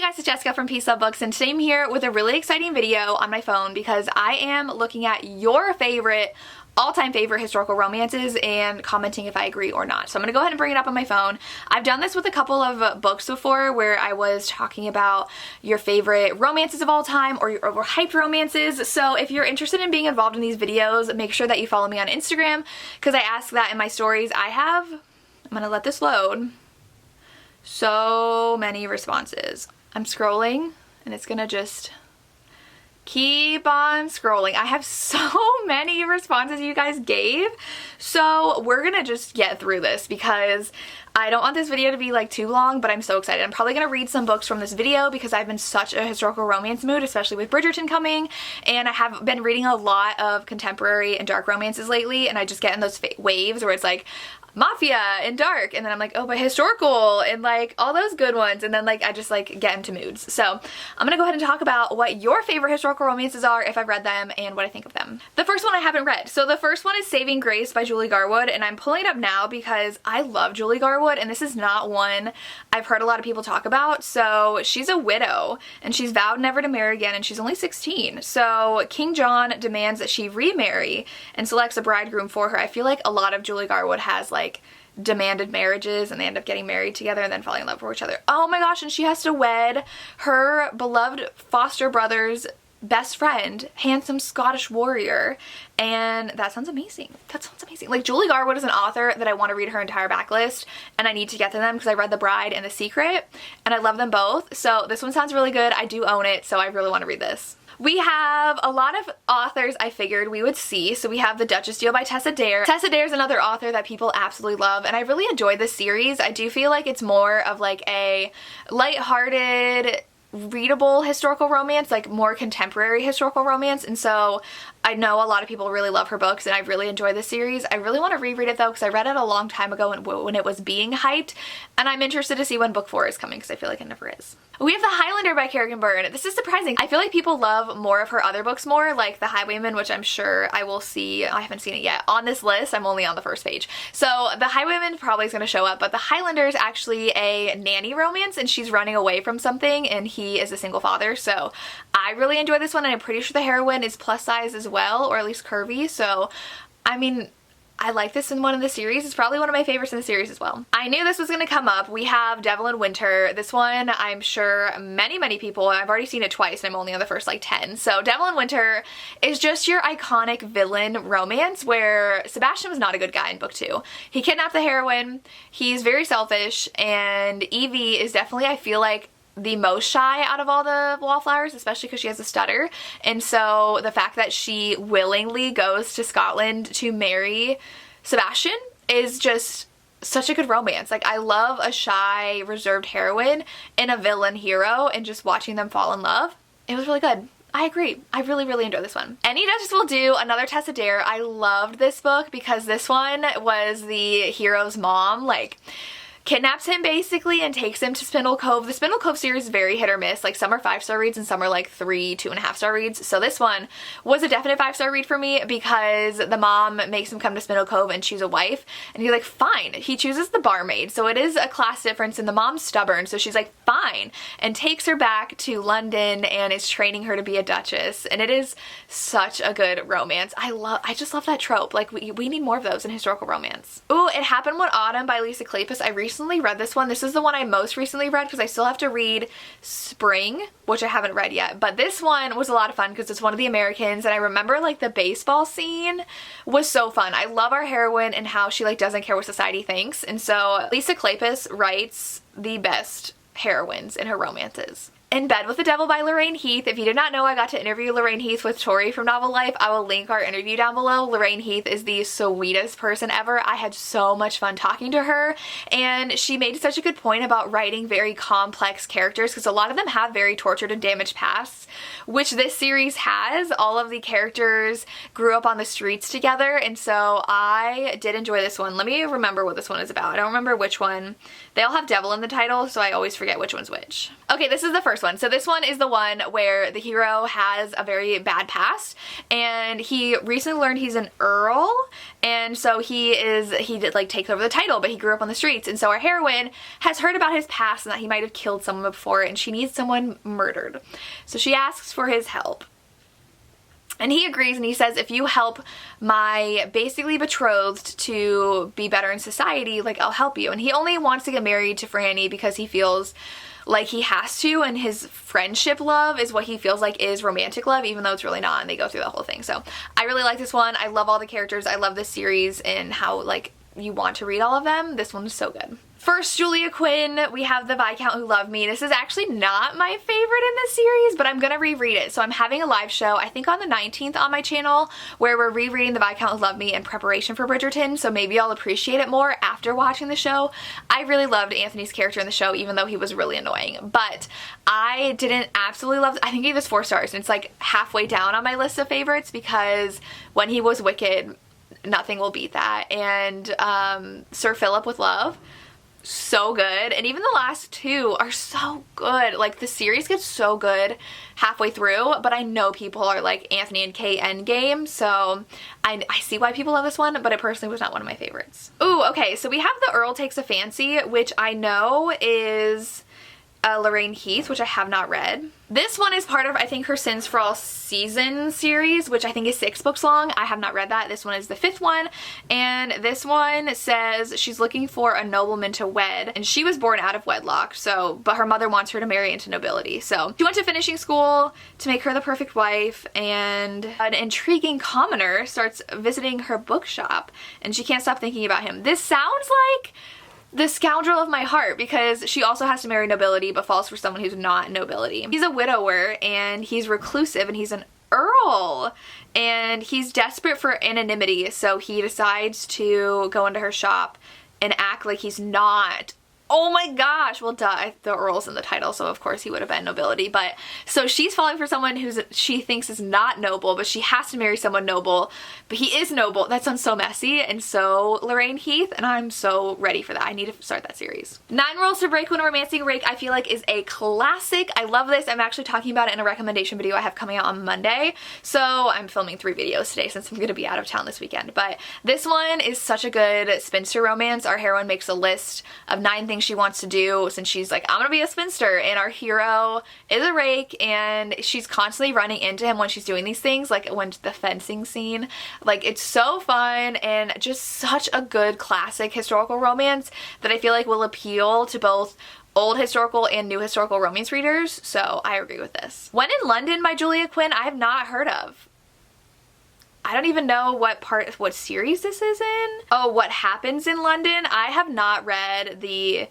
guys, it's Jessica from Peace Love Books, and today I'm here with a really exciting video on my phone because I am looking at your favorite, all-time favorite historical romances and commenting if I agree or not. So I'm going to go ahead and bring it up on my phone. I've done this with a couple of books before where I was talking about your favorite romances of all time or your overhyped romances. So if you're interested in being involved in these videos, make sure that you follow me on Instagram because I ask that in my stories. I'm going to let this load. So many responses. I'm scrolling and it's gonna just keep on scrolling. I have so many responses you guys gave, so we're gonna just get through this because I don't want this video to be like too long, but I'm so excited. I'm probably gonna read some books from this video because I've been such a historical romance mood, especially with Bridgerton coming, and I have been reading a lot of contemporary and dark romances lately, and I just get in those waves where it's like mafia and dark, and then I'm like, oh, but historical and like all those good ones, and then like I just like get into moods. So I'm gonna go ahead and talk about what your favorite historical romances are, if I've read them, and what I think of them. The first one I haven't read. So the first one is Saving Grace by Julie Garwood, and I'm pulling it up now because I love Julie Garwood, and this is not one I've heard a lot of people talk about. So she's a widow and she's vowed never to marry again, and she's only 16. So King John demands that she remarry and selects a bridegroom for her. I feel like a lot of Julie Garwood has like demanded marriages and they end up getting married together and then falling in love with each other. Oh my gosh, and she has to wed her beloved foster brother's best friend, handsome Scottish warrior, and that sounds amazing. That sounds amazing. Like, Julie Garwood is an author that I want to read her entire backlist, and I need to get to them because I read The Bride and The Secret and I love them both. So this one sounds really good. I do own it, so I really want to read this. We have a lot of authors I figured we would see. So we have The Duchess Deal by Tessa Dare. Tessa Dare is another author that people absolutely love, and I really enjoyed this series. I do feel like it's more of like a lighthearted, readable historical romance, like more contemporary historical romance, and so I know a lot of people really love her books and I really enjoy this series. I really want to reread it though because I read it a long time ago when it was being hyped, and I'm interested to see when book 4 is coming because I feel like it never is. We have The Highlander by Kerrigan Byrne. This is surprising. I feel like people love more of her other books more, like The Highwayman, which I'm sure I will see. I haven't seen it yet on this list. I'm only on the first page. So The Highwayman probably is going to show up, but The Highlander is actually a nanny romance and she's running away from something and he is a single father. So I really enjoy this one, and I'm pretty sure the heroine is plus size as well, or at least curvy. So I mean, I like this in one of the series. It's probably one of my favorites in the series as well. I knew this was going to come up. We have Devil in Winter. This one, I'm sure many people, I've already seen it twice and I'm only on the first like 10. So Devil in Winter is just your iconic villain romance where Sebastian was not a good guy in book 2. He kidnapped the heroine, he's very selfish, and Evie is definitely, I feel like, the most shy out of all the wallflowers, especially because she has a stutter. And so the fact that she willingly goes to Scotland to marry Sebastian is just such a good romance. Like, I love a shy, reserved heroine and a villain hero, and just watching them fall in love. It was really good. I agree. I really enjoyed this one. Any Duchess Will Do, another Tessa Dare. I loved this book because this one was the hero's mom, like, kidnaps him basically and takes him to Spindle Cove. The Spindle Cove series is very hit or miss. Like, some are 5-star reads and some are like 3, 2.5-star reads. So this one was a definite 5-star read for me because the mom makes him come to Spindle Cove and choose a wife, and he's like, fine. He chooses the barmaid. So it is a class difference, and the mom's stubborn. So she's like, fine, and takes her back to London and is training her to be a duchess. And it is such a good romance. I just love that trope. Like, we need more of those in historical romance. Ooh, It Happened One Autumn by Lisa Kleypas. I recently read this one. This is the one I most recently read because I still have to read Spring, which I haven't read yet, but this one was a lot of fun because it's one of the Americans, and I remember like the baseball scene was so fun. I love our heroine and how she like doesn't care what society thinks, and so Lisa Kleypas writes the best heroines in her romances. In Bed with the Devil by Lorraine Heath. If you did not know, I got to interview Lorraine Heath with Tori from Novel Life. I will link our interview down below. Lorraine Heath is the sweetest person ever. I had so much fun talking to her, and she made such a good point about writing very complex characters because a lot of them have very tortured and damaged pasts, which this series has. All of the characters grew up on the streets together, and so I did enjoy this one. Let me remember what this one is about. I don't remember which one. They all have devil in the title, so I always forget which one's which. Okay, this is the first first one. So this one is the one where the hero has a very bad past, and he recently learned he's an earl, and so he did like take over the title, but he grew up on the streets, and so our heroine has heard about his past and that he might have killed someone before, and she needs someone murdered. So she asks for his help. And he agrees, and he says, if you help my basically betrothed to be better in society, like, I'll help you. And he only wants to get married to Franny because he feels like he has to, and his friendship love is what he feels like is romantic love, even though it's really not, and they go through the whole thing. So I really like this one. I love all the characters. I love this series and how, like, you want to read all of them. This one is so good. First, Julia Quinn, we have The Viscount Who Loved Me. This is actually not my favorite in this series, but I'm gonna reread it. So I'm having a live show, I think on the 19th on my channel, where we're rereading The Viscount Who Loved Me in preparation for Bridgerton, so maybe I'll appreciate it more after watching the show. I really loved Anthony's character in the show, even though he was really annoying, but I didn't absolutely love it. I think he gave this 4 stars, and it's like halfway down on my list of favorites because when he was wicked, nothing will beat that. And Sir Philip with Love, so good. And even the last 2 are so good. Like, the series gets so good halfway through, but I know people are like Anthony and Kate Endgame, so I see why people love this one, but it personally was not one of my favorites. Ooh, okay, so we have The Earl Takes a Fancy, which I know is Lorraine Heath, which I have not read. This one is part of, I think, her Sins for All season series, which I think is 6 books long. I have not read that. This one is the 5th one, and this one says she's looking for a nobleman to wed, and she was born out of wedlock, so, but her mother wants her to marry into nobility. So she went to finishing school to make her the perfect wife, and an intriguing commoner starts visiting her bookshop, and she can't stop thinking about him. This sounds like the scoundrel of my heart, because she also has to marry nobility but falls for someone who's not nobility. He's a widower, and he's reclusive, and he's an earl, and he's desperate for anonymity, so he decides to go into her shop and act like he's not. Oh my gosh, well duh, the earl's in the title, so of course he would have been nobility, but so she's falling for someone she thinks is not noble, but she has to marry someone noble, but he is noble. That sounds so messy, and so Lorraine Heath, and I'm so ready for that. I need to start that series. 9 Rules to Break When Romancing a Rake, I feel like is a classic. I love this. I'm actually talking about it in a recommendation video I have coming out on Monday, so I'm filming 3 videos today since I'm going to be out of town this weekend, but this one is such a good spinster romance. Our heroine makes a list of 9 things she wants to do since she's like, I'm gonna be a spinster, and our hero is a rake, and she's constantly running into him when she's doing these things, like when the fencing scene. Like, it's so fun and just such a good classic historical romance that I feel like will appeal to both old historical and new historical romance readers, so I agree with this. When in London by Julia Quinn, I have not heard of. I don't even know what series this is in. Oh, What Happens in London. I have not read the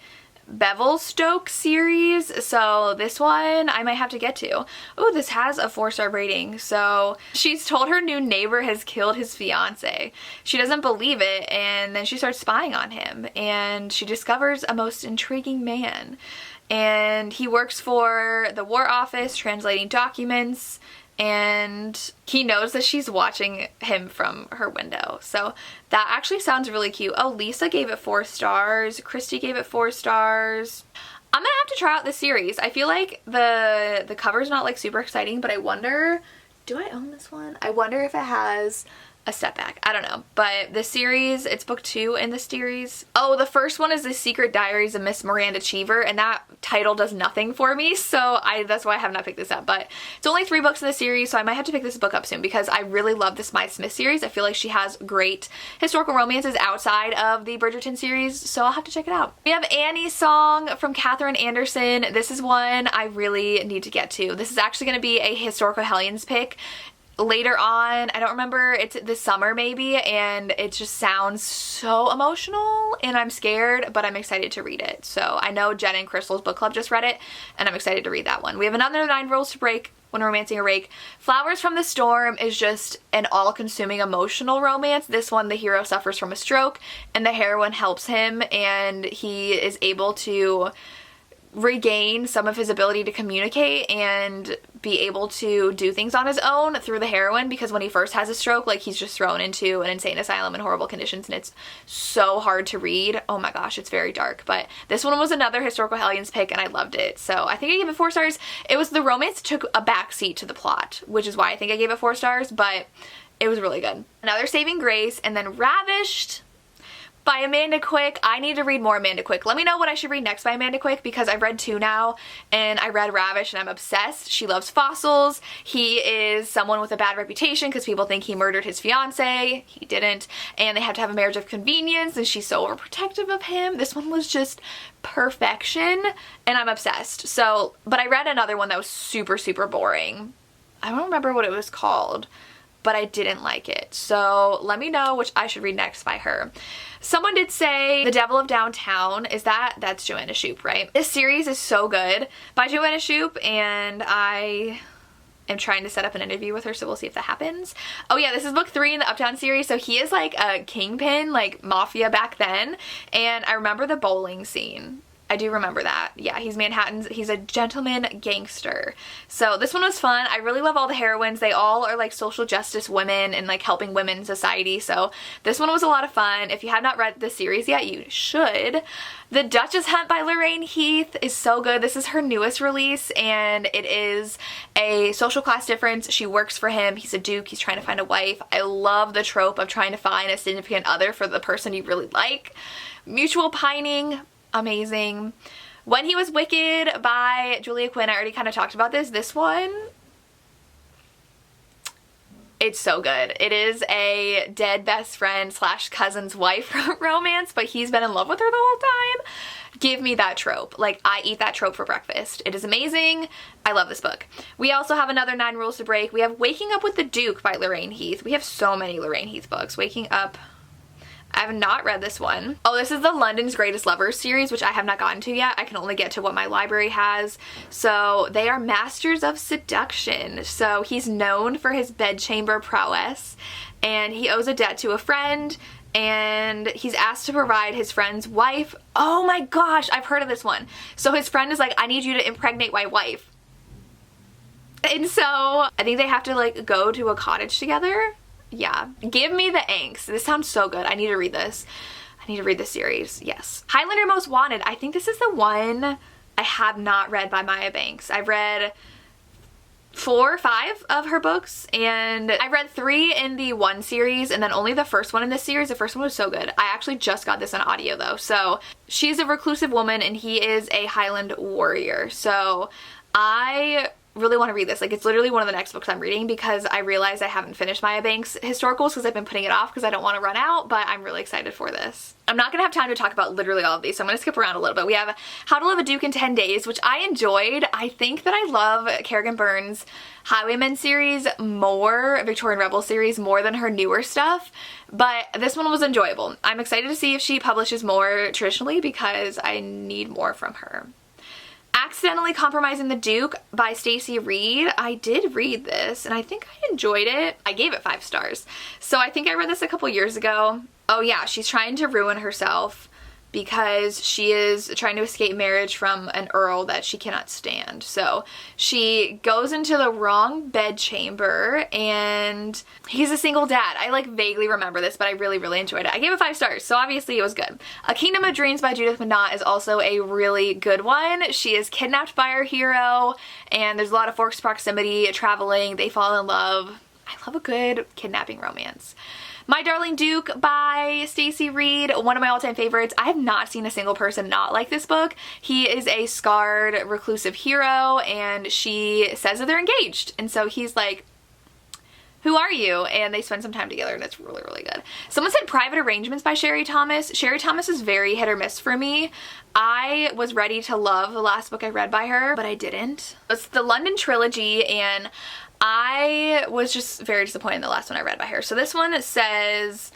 Bevelstoke series, so this one I might have to get to. Oh, this has a 4-star rating. So she's told her new neighbor has killed his fiance. She doesn't believe it, and then she starts spying on him, and she discovers a most intriguing man, and he works for the War Office translating documents, and he knows that she's watching him from her window. So that actually sounds really cute. Oh, Lisa gave it 4 stars. Christy gave it 4 stars. I'm gonna have to try out this series. I feel like the cover's not like super exciting, but I wonder, do I own this one? I wonder if it has a step back. I don't know. But the series, it's book 2 in the series. Oh, the first one is The Secret Diaries of Miss Miranda Cheever, and that title does nothing for me, so that's why I have not picked this up. But it's only 3 books in the series, so I might have to pick this book up soon because I really love the Smythe Smith series. I feel like she has great historical romances outside of the Bridgerton series, so I'll have to check it out. We have Annie's Song from Katherine Anderson. This is one I really need to get to. This is actually going to be a historical Hellions pick later on. I don't remember, it's this summer maybe, and it just sounds so emotional, and I'm scared, but I'm excited to read it. So I know Jen and Crystal's book club just read it, and I'm excited to read that one. We have another 9 Rules to Break When Romancing a Rake. Flowers from the Storm is just an all-consuming emotional romance. This one, the hero suffers from a stroke, and the heroine helps him, and he is able to regain some of his ability to communicate and be able to do things on his own through the heroin, because when he first has a stroke, like, he's just thrown into an insane asylum in horrible conditions, and it's so hard to read. Oh my gosh, it's very dark. But this one was another historical Hellions pick, and I loved it. So I think I gave it 4 stars. It was the romance that took a backseat to the plot, which is why I think I gave it 4 stars, but it was really good. Another saving grace, and then Ravished by Amanda Quick. I need to read more Amanda Quick. Let me know what I should read next by Amanda Quick, because I've read 2 now, and I read Ravish and I'm obsessed. She loves fossils. He is someone with a bad reputation because people think he murdered his fiance. He didn't, and they have to have a marriage of convenience, and she's so overprotective of him. This one was just perfection, and I'm obsessed. So, but I read another one that was super, super boring. I don't remember what it was called, but I didn't like it. So let me know which I should read next by her. Someone did say The Devil of Downtown. That's Joanna Shupe, right? This series is so good by Joanna Shupe, and I am trying to set up an interview with her, so we'll see if that happens. Oh yeah, this is book 3 in the Uptown series. So he is like a kingpin, like mafia back then, and I remember the bowling scene. I do remember that. Yeah, he's a gentleman gangster. So this one was fun. I really love all the heroines. They all are like social justice women and like helping women in society. So this one was a lot of fun. If you have not read the series yet, you should. The Duchess Hunt by Lorraine Heath is so good. This is her newest release, and it is a social class difference. She works for him. He's a duke. He's trying to find a wife. I love the trope of trying to find a significant other for the person you really like. Mutual pining. Amazing. When He Was Wicked by Julia Quinn. I already kind of talked about this. This one, it's so good. It is a dead best friend slash cousin's wife romance, but he's been in love with her the whole time. Give me that trope. Like, I eat that trope for breakfast. It is amazing. I love this book. We also have another 9 Rules to Break. We have Waking Up with the Duke by Lorraine Heath. We have so many Lorraine Heath books. Waking Up. I have not read this one. Oh, this is the London's Greatest Lovers series, which I have not gotten to yet. I can only get to what my library has. So they are masters of seduction. So he's known for his bedchamber prowess, and he owes a debt to a friend, and he's asked to provide his friend's wife. Oh my gosh, I've heard of this one. So his friend is like, I need you to impregnate my wife. And so I think they have to like go to a cottage together. Yeah, give me the angst. This sounds so good. I need to read this. I need to read this series. Yes. Highlander Most Wanted. I think this is the one I have not read by Maya Banks. I've read 4 or 5 of her books, and I read 3 in the 1 series, and then only the first one in this series. The first one was so good. I actually just got this on audio though. So she's a reclusive woman, and he is a Highland warrior. So I really want to read this. Like, it's literally one of the next books I'm reading, because I realize I haven't finished Maya Banks historicals because I've been putting it off because I don't want to run out, but I'm really excited for this. I'm not going to have time to talk about literally all of these, so I'm going to skip around a little bit. We have How to Love a Duke in 10 Days, which I enjoyed. I think that I love Kerrigan Byrne's Highwaymen series more, Victorian Rebel series, more than her newer stuff, but this one was enjoyable. I'm excited to see if she publishes more traditionally, because I need more from her. Accidentally Compromising the Duke by Stacey Reed. I did read this, and I think I enjoyed it. I gave it 5 stars. So I think I read this a couple years ago. Oh yeah, she's trying to ruin herself because she is trying to escape marriage from an earl that she cannot stand. So she goes into the wrong bedchamber, and he's a single dad. I like vaguely remember this, but I really, really enjoyed it. I gave it 5 stars, so obviously it was good. A Kingdom of Dreams by Judith Minot is also a really good one. She is kidnapped by her hero, and there's a lot of forced proximity, traveling, they fall in love. I love a good kidnapping romance. My Darling Duke by Stacey Reed, one of my all-time favorites. I have not seen a single person not like this book. He is a scarred, reclusive hero, and she says that they're engaged. And so he's like, who are you? And they spend some time together, and it's really, really good. Someone said Private Arrangements by Sherry Thomas. Sherry Thomas is very hit or miss for me. I was ready to love the last book I read by her, but I didn't. It's the London Trilogy, and I was just very disappointed in the last one I read by her. So this one says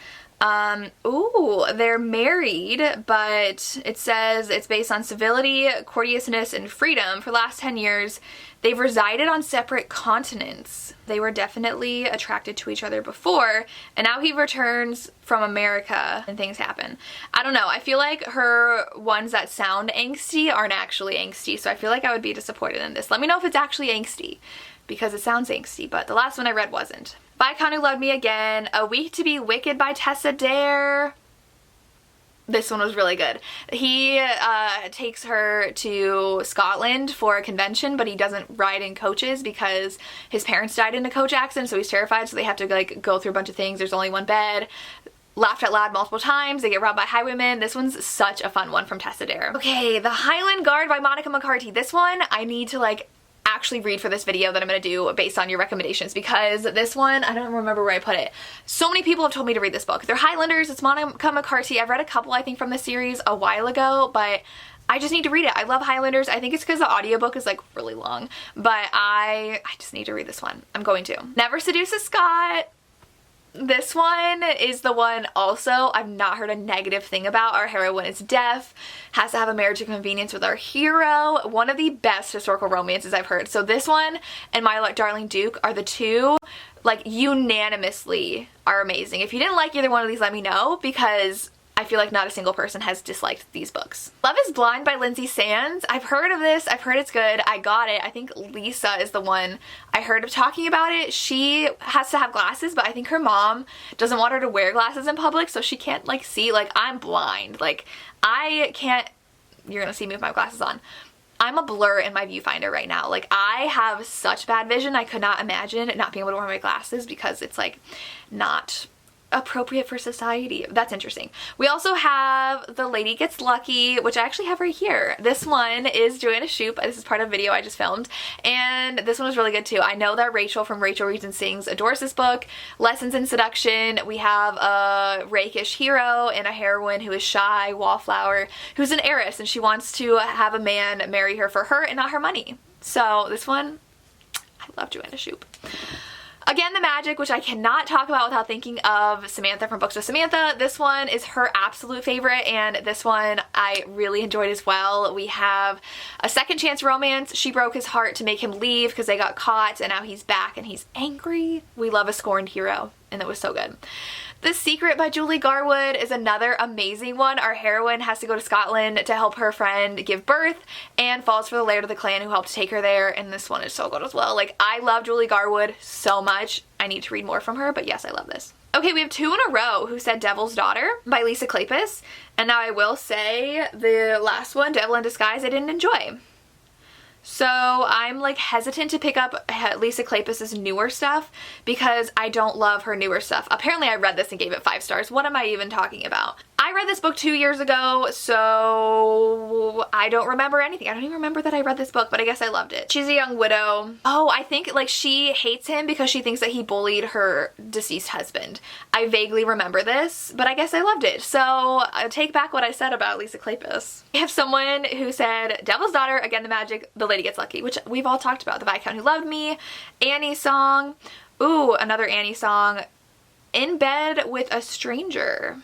Ooh, they're married, but it says it's based on civility, courteousness, and freedom. For the last 10 years, they've resided on separate continents. They were definitely attracted to each other before, and now he returns from America and things happen. I don't know. I feel like her ones that sound angsty aren't actually angsty, so I feel like I would be disappointed in this. Let me know if it's actually angsty, because it sounds angsty, but the last one I read wasn't. Viscount Who Loved Me Again, A Week to Be Wicked by Tessa Dare. This one was really good. He takes her to Scotland for a convention, but he doesn't ride in coaches because his parents died in a coach accident, so he's terrified, so they have to like go through a bunch of things. There's only one bed. Laughed out loud multiple times. They get robbed by highwaymen. This one's such a fun one from Tessa Dare. Okay, The Highland Guard by Monica McCarthy. This one I need to like actually read for this video that I'm going to do based on your recommendations, because this one, I don't remember where I put it. So many people have told me to read this book. They're Highlanders. It's Monica McCarthy. I've read a couple, I think, from the series a while ago, but I just need to read it. I love Highlanders. I think it's because the audiobook is like really long, but I just need to read this one. I'm going to. Never Seduce a Scot. This one is the one also I've not heard a negative thing about. Our heroine is deaf, has to have a marriage of convenience with our hero. One of the best historical romances I've heard. So this one and My Darling Duke are the two, like, unanimously are amazing. If you didn't like either one of these, let me know, because I feel like not a single person has disliked these books. Love is Blind by Lindsay Sands. I've heard of this. I've heard it's good. I got it. I think Lisa is the one I heard of talking about it. She has to have glasses, but I think her mom doesn't want her to wear glasses in public, so she can't like see. Like, I'm blind. Like, I can't, you're gonna see me with my glasses on. I'm a blur in my viewfinder right now. Like, I have such bad vision. I could not imagine not being able to wear my glasses because it's like not appropriate for society. That's interesting. We also have The Lady Gets Lucky, which I actually have right here. This one is Joanna Shoup. This is part of a video I just filmed, and this one was really good too. I know that Rachel from Rachel Reads and Sings adores this book. Lessons in Seduction. We have a rakish hero and a heroine who is shy, wallflower, who's an heiress, and she wants to have a man marry her for her and not her money. So this one, I love Joanna Shoup. Again, The Magic, which I cannot talk about without thinking of Samantha from Books with Samantha. This one is her absolute favorite, and this one I really enjoyed as well. We have a second chance romance. She broke his heart to make him leave because they got caught, and now he's back and he's angry. We love a scorned hero, and it was so good. The Secret by Julie Garwood is another amazing one. Our heroine has to go to Scotland to help her friend give birth and falls for the Laird of the Clan who helped take her there, and this one is so good as well. Like, I love Julie Garwood so much. I need to read more from her, but yes, I love this. Okay, we have two in a row who said Devil's Daughter by Lisa Kleypas, and now I will say the last one, Devil in Disguise, I didn't enjoy. So I'm like hesitant to pick up Lisa Kleypas's newer stuff because I don't love her newer stuff. Apparently I read this and gave it 5 stars. What am I even talking about? I read this book 2 years ago, so I don't remember anything. I don't even remember that I read this book, but I guess I loved it. She's a young widow. Oh, I think like she hates him because she thinks that he bullied her deceased husband. I vaguely remember this, but I guess I loved it. So I take back what I said about Lisa Kleypas. We have someone who said Devil's Daughter, Again, The Magic, The Lady Gets Lucky, which we've all talked about. The Viscount Who Loved Me, Annie song. Ooh, another Annie song. In Bed with a Stranger.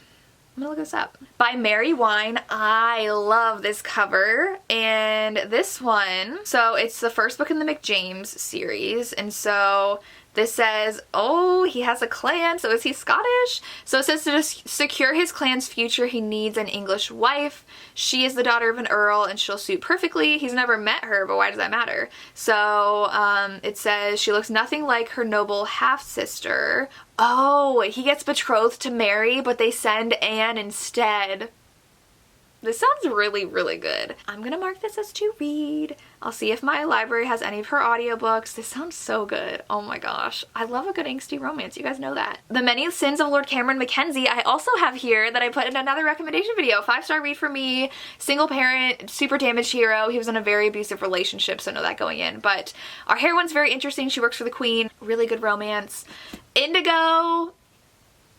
I'm gonna look this up. By Mary Wine. I love this cover. And this one, so it's the first book in the McJames series, and so this says, oh, he has a clan, so is he Scottish? So it says to secure his clan's future, he needs an English wife. She is the daughter of an earl and she'll suit perfectly. He's never met her, but why does that matter? So it says she looks nothing like her noble half-sister. Oh, he gets betrothed to Mary, but they send Anne instead. This sounds really, really good. I'm gonna mark this as to read. I'll see if my library has any of her audiobooks. This sounds so good. Oh my gosh. I love a good angsty romance. You guys know that. The Many Sins of Lord Cameron Mackenzie I also have here that I put in another recommendation video. 5-star read for me. Single parent, super damaged hero. He was in a very abusive relationship, so know that going in. But our heroine's very interesting. She works for the Queen. Really good romance. Indigo.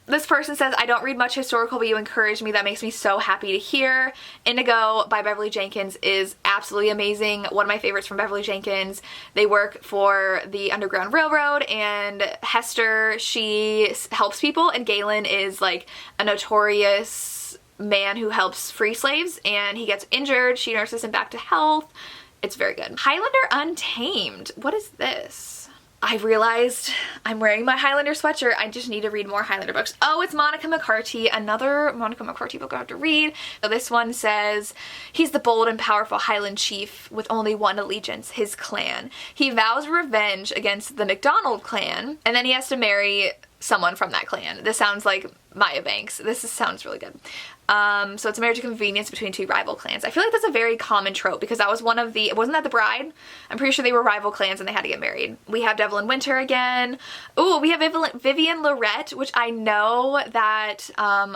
This person says, I don't read much historical, but you encourage me. That makes me so happy to hear. Indigo by Beverly Jenkins is absolutely amazing. One of my favorites from Beverly Jenkins. They work for the Underground Railroad, and Hester, she helps people, and Galen is like a notorious man who helps free slaves, and he gets injured. She nurses him back to health. It's very good. Highlander Untamed. What is this? I realized I'm wearing my Highlander sweatshirt. I just need to read more Highlander books. Oh, it's Monica McCarty, another Monica McCarty book I have to read. So this one says, he's the bold and powerful Highland chief with only one allegiance, his clan. He vows revenge against the MacDonald clan, and then he has to marry someone from that clan. This sounds like Maya Banks. Sounds really good. So it's a marriage of convenience between two rival clans. I feel like that's a very common trope because that was one of the, wasn't that the bride? I'm pretty sure they were rival clans and they had to get married. We have Devil in Winter again. Ooh, we have Vivian Lorette, which I know that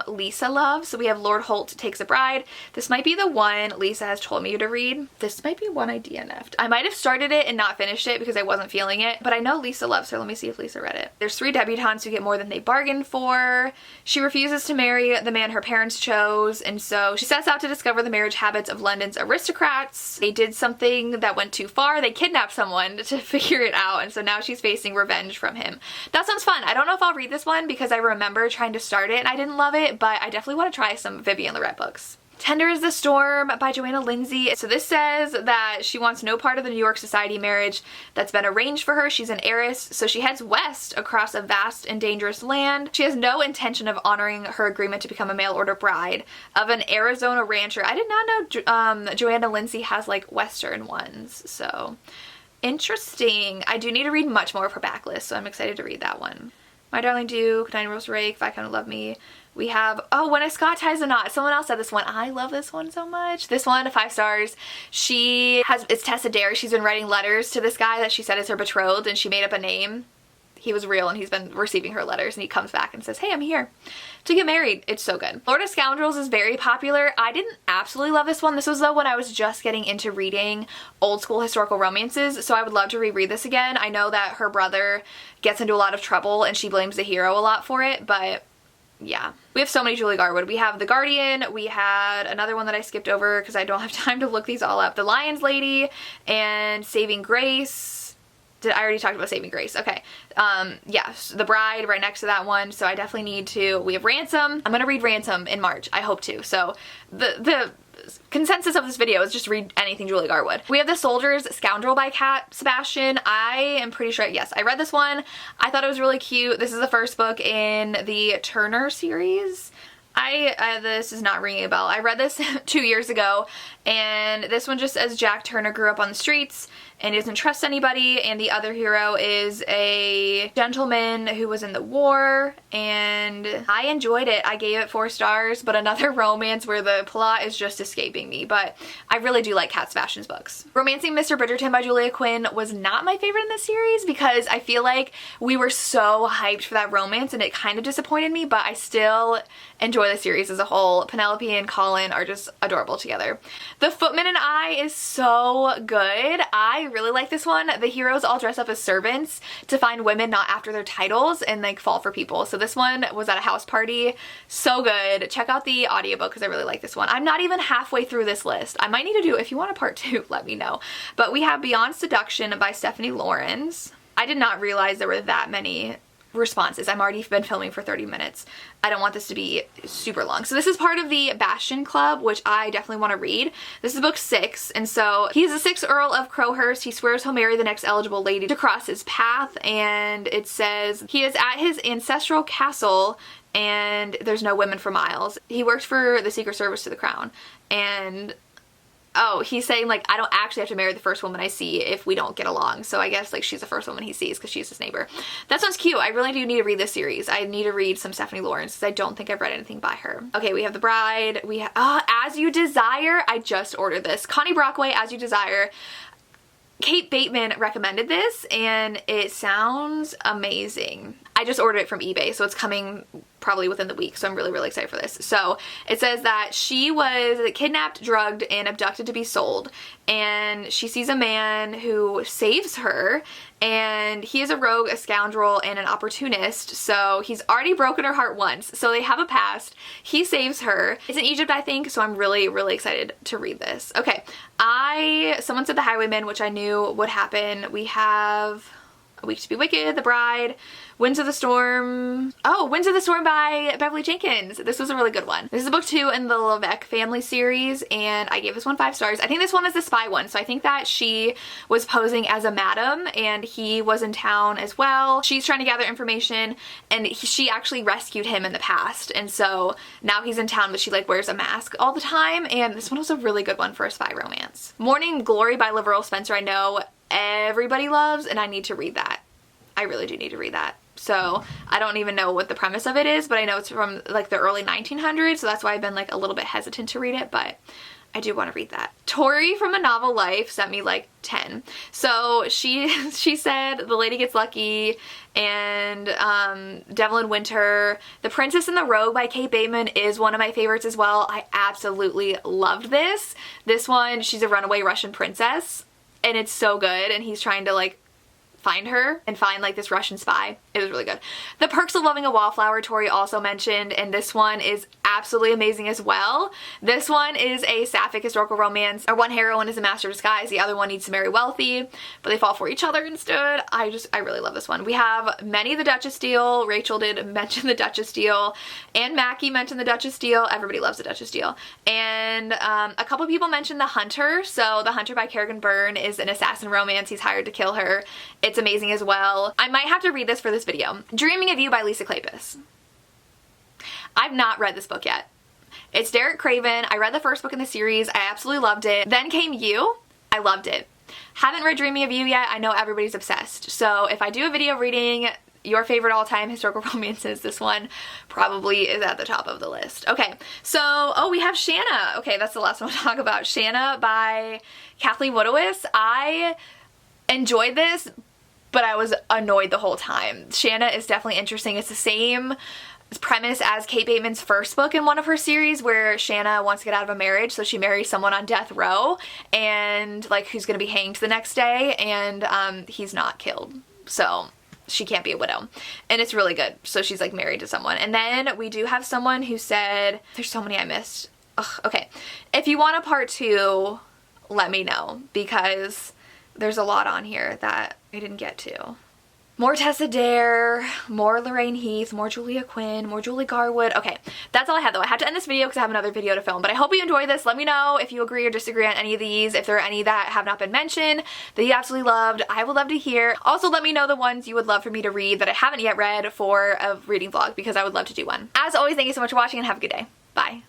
Lisa loves. So we have Lord Holt Takes a Bride. This might be the one Lisa has told me to read. This might be one I DNF'd. I might have started it and not finished it because I wasn't feeling it, but I know Lisa loves her. Let me see if Lisa read it. There's 3 debutantes who get more than they bargained for. She refuses to marry the man her parents chose, and so she sets out to discover the marriage habits of London's aristocrats. They did something that went too far. They kidnapped someone to figure it out, and so now she's facing revenge from him. That sounds fun. I don't know if I'll read this one because I remember trying to start it and I didn't love it, but I definitely want to try some Vivian Lorette books. Tender is the Storm by Joanna Lindsay. So this says that she wants no part of the New York society marriage that's been arranged for her. She's an heiress, so she heads west across a vast and dangerous land. She has no intention of honoring her agreement to become a mail order bride of an Arizona rancher. I did not know Joanna Lindsay has like western ones, so interesting. I do need to read much more of her backlist, so I'm excited to read that one. My Darling Duke, Nine Rose Rake, If I Kind of Love Me. We have, oh, When a Scot Ties a Knot. Someone else said this one. I love this one so much. This one, 5 stars. It's Tessa Dare. She's been writing letters to this guy that she said is her betrothed, and she made up a name. He was real, and he's been receiving her letters, and he comes back and says, hey, I'm here to get married. It's so good. Lord of Scoundrels is very popular. I didn't absolutely love this one. This was though when I was just getting into reading old school historical romances, so I would love to reread this again. I know that her brother gets into a lot of trouble, and she blames the hero a lot for it, but yeah. We have so many Julie Garwood. We have The Guardian. We had another one that I skipped over because I don't have time to look these all up. The Lion's Lady and Saving Grace. I already talked about Saving Grace. Okay. Yeah, The Bride right next to that one. So I definitely need to. We have Ransom. I'm going to read Ransom in March. I hope to. So the consensus of this video is just read anything Julie Garwood. We have The Soldier's Scoundrel by Cat Sebastian. I am pretty sure, yes, I read this one. I thought it was really cute. This is the first book in the Turner series. This is not ringing a bell. I read this 2 years ago, and this one just says Jack Turner grew up on the streets and doesn't trust anybody, and the other hero is a gentleman who was in the war, and I enjoyed it. I gave it 4 stars, but another romance where the plot is just escaping me, but I really do like Cat Sebastian's books. Romancing Mr. Bridgerton by Julia Quinn was not my favorite in this series because I feel like we were so hyped for that romance and it kind of disappointed me, but I still enjoy the series as a whole. Penelope and Colin are just adorable together. The Footman and I is so good. I really like this one. The heroes all dress up as servants to find women not after their titles and like fall for people. So this one was at a house party. So good. Check out the audiobook because I really like this one. I'm not even halfway through this list. I might need to do, if you want a part 2, let me know. But we have Beyond Seduction by Stephanie Lawrence. I did not realize there were that many responses. I'm already been filming for 30 minutes. I don't want this to be super long. So this is part of the Bastion Club, which I definitely want to read. This is book 6, and so he's the 6th Earl of Crowhurst. He swears he'll marry the next eligible lady to cross his path, and it says he is at his ancestral castle and there's no women for miles. He works for the Secret Service to the Crown, and oh, he's saying like I don't actually have to marry the first woman I see if we don't get along. So I guess like she's the first woman he sees because she's his neighbor. That sounds cute. I really do need to read this series. I need to read some Stephanie Lawrence because I don't think I've read anything by her. Okay, we have The Bride. We have As You Desire. I just ordered this. Connie Brockway, As You Desire. Kate Bateman recommended this and it sounds amazing. I just ordered it from eBay, so it's coming probably within the week, so I'm really, really excited for this. So it says that she was kidnapped, drugged, and abducted to be sold, and she sees a man who saves her, and he is a rogue, a scoundrel, and an opportunist, so he's already broken her heart once, so they have a past. He saves her. It's in Egypt, I think, so I'm really, really excited to read this. Okay, someone said The Highwayman, which I knew would happen. We have A Week to Be Wicked, The Bride, Winds of the Storm. Oh, Winds of the Storm by Beverly Jenkins. This was a really good one. This is book 2 in the Levesque family series, and I gave this one 5 stars. I think this one is the spy one, so I think that she was posing as a madam, and he was in town as well. She's trying to gather information, and she actually rescued him in the past, and so now he's in town, but she like wears a mask all the time, and this one was a really good one for a spy romance. Morning Glory by Laverell Spencer I know everybody loves, and I need to read that. I really do need to read that. So I don't even know what the premise of it is, but I know it's from like the early 1900s, so that's why I've been like a little bit hesitant to read it, but I do want to read that. Tori from A Novel Life sent me like 10. So she said The Lady Gets Lucky and Devlin Winter. The Princess and the Rogue by Kate Bateman is one of my favorites as well. I absolutely loved this. This one, she's a runaway Russian princess, and it's so good, and he's trying to like find her and find like this Russian spy. It was really good. The Perks of Loving a Wallflower, Tori also mentioned, and this one is absolutely amazing as well. This one is a sapphic historical romance. One heroine is a master of disguise, the other one needs to marry wealthy, but they fall for each other instead. I really love this one. We have Many the Duchess Deal. Rachel did mention the Duchess Deal, and Mackie mentioned the Duchess Deal. Everybody loves the Duchess Deal. And a couple people mentioned The Hunter. So The Hunter by Kerrigan Byrne is an assassin romance. He's hired to kill her. It's amazing as well. I might have to read this for this video. Dreaming of You by Lisa Kleypas. I've not read this book yet. It's Derek Craven. I read the first book in the series. I absolutely loved it. Then came You. I loved it. Haven't read Dreaming of You yet. I know everybody's obsessed. So if I do a video reading your favorite all-time historical romances, this one probably is at the top of the list. Okay, so, oh, we have Shanna. Okay, that's the last one we'll talk about. Shanna by Kathleen Woodiwiss. I enjoyed this, but I was annoyed the whole time. Shanna is definitely interesting. It's the same premise as Kate Bateman's first book in one of her series, where Shanna wants to get out of a marriage, so she marries someone on death row, and like who's gonna be hanged the next day, and he's not killed, so she can't be a widow, and it's really good. So she's like married to someone. And then we do have someone who said, there's so many I missed. Ugh, okay, if you want a part 2, let me know, because there's a lot on here that I didn't get to. More Tessa Dare, more Lorraine Heath, more Julia Quinn, more Julie Garwood. Okay, that's all I have though. I have to end this video because I have another video to film, but I hope you enjoyed this. Let me know if you agree or disagree on any of these. If there are any that have not been mentioned that you absolutely loved, I would love to hear. Also, let me know the ones you would love for me to read that I haven't yet read for a reading vlog, because I would love to do one. As always, thank you so much for watching and have a good day. Bye.